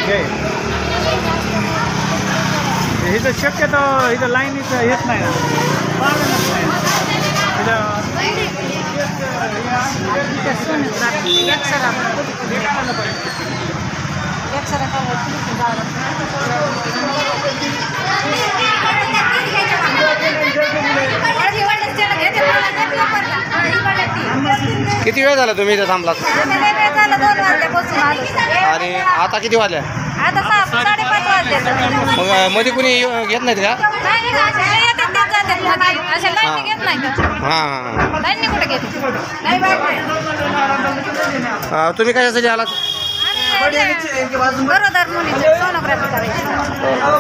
घे इथं शक्यतो इथं लाईनीचं येत नाही ना पाळणच नाही किती वेळ झाला तुम्ही इथे थांबलात? आणि आता किती वाजल्या? आता 5:30 वाजले. मग मध्ये कुणी घेत नाहीत का? हां तुम्ही कशासाठी आलात?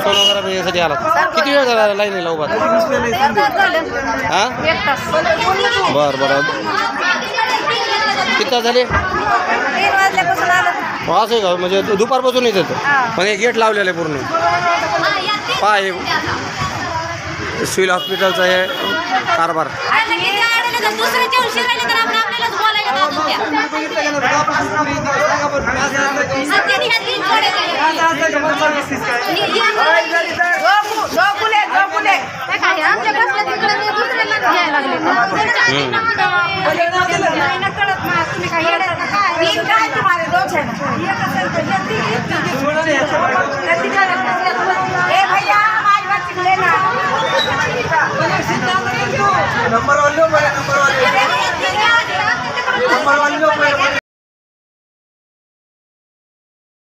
सोनोग्राफीसाठी आलात. किती वेळ झाला लाईनीला उभा? हां बरं बरं. किती तास झाले? 3 वाजल्यापासून आलो. असं आहे का? म्हणजे दुपारपासून येत होतं. म्हणजे गेट लावलेलं आहे पूर्ण. पहा हे सिव्हिल हॉस्पिटलचा हे कारभार. नंबर